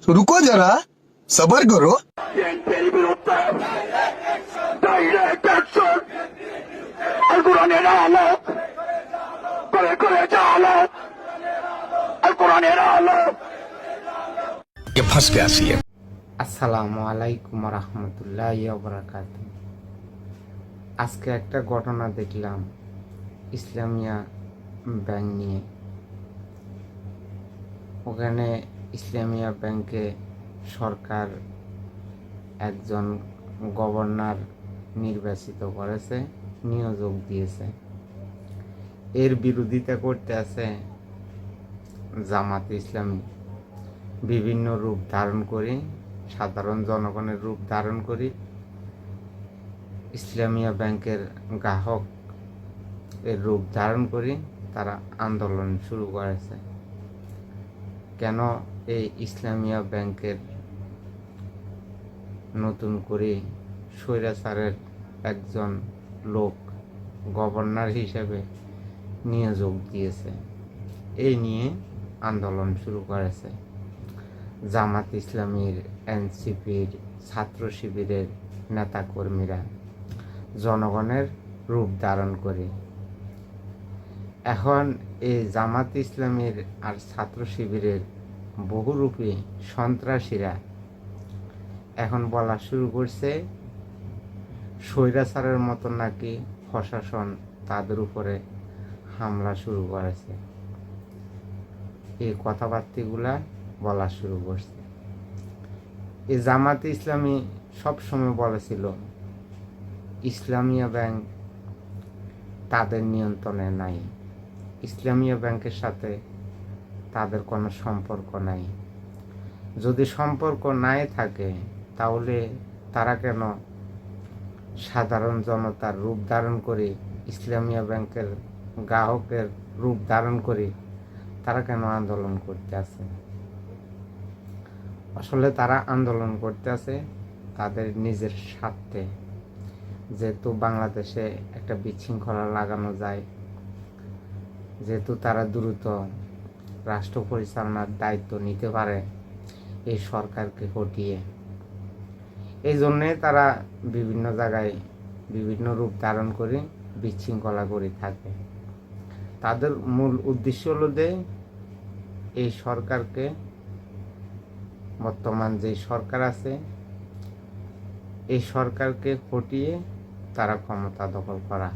रुको जरा सबर करो। বিএনপির বিরুদ্ধে ডাইরেক্ট অ্যাকশন, আল কোরআনের আলো করে করে চালো, আল কোরআনের আলো। ये फंस गया सी है। আসসালামু আলাইকুম রহমতুল্লাহি ওয়া বারাকাতুহু। আজকে একটা ঘটনা দেখলাম ইসলামিয়া ব্যাংক নিয়ে। ওখানে ইসলামিয়া ব্যাংকে সরকার একজন গভর্নর নির্বাচিত করেছে, নিয়োগ দিয়েছে। এর বিরোধিতা করতে আছে জামাত ইসলামী, বিভিন্ন রূপ ধারণ করে, সাধারণ জনগণের রূপ ধারণ করে ইসলামিয়া ব্যাংকের গ্রাহক এর রূপ ধারণ করে তারা আন্দোলন শুরু করেছে। কেন এই ইসলামিয়া ব্যাংকের নতুন করে স্বৈরাচারের একজন লোক গভর্নর হিসেবে নিয়োগ দিয়েছে, এই নিয়ে আন্দোলন শুরু করেছে জামাত ইসলামীর, এনসিপির, ছাত্র শিবিরের নেতাকর্মীরা জনগণের রূপ ধারণ করে। এখন এই জামাত ইসলামীর আর ছাত্র শিবিরের বহুরূপী সন্ত্রাসীরা এখন বলা শুরু করছে স্বৈরাচারের মতো নাকি প্রশাসন তাদের উপরে হামলা শুরু করেছে। এই কথাবার্তাগুলা বলা শুরু করছে। এই জামাতে ইসলামী সবসময় বলেছিল ইসলামিয়া ব্যাংক তাদের নিয়ন্ত্রণে নাই, ইসলামিয়া ব্যাংকের সাথে তাদের কোনো সম্পর্ক নাই। যদি সম্পর্ক নাই থাকে তাহলে তারা কেন সাধারণ জনতার রূপ ধারণ করে, ইসলামিয়া ব্যাংকের গ্রাহকের রূপ ধারণ করে তারা কেন আন্দোলন করতে আছে? আসলে তারা আন্দোলন করতে আছে তাদের নিজের স্বার্থে। যেহেতু বাংলাদেশে একটা বিশৃঙ্খলা লাগানো যায়, যেহেতু তারা দ্রুত রাষ্ট্র পরিচালনার দায়িত্ব নিতে পারে এই সরকারকে হটিয়ে, এই জন্যে তারা বিভিন্ন জায়গায় বিভিন্ন রূপ ধারণ করে বিশৃঙ্খলা করে থাকে। তাদের মূল উদ্দেশ্য হলো যে এই সরকারকে, বর্তমান যে সরকার আছে এই সরকারকে হটিয়ে তারা ক্ষমতা দখল করা।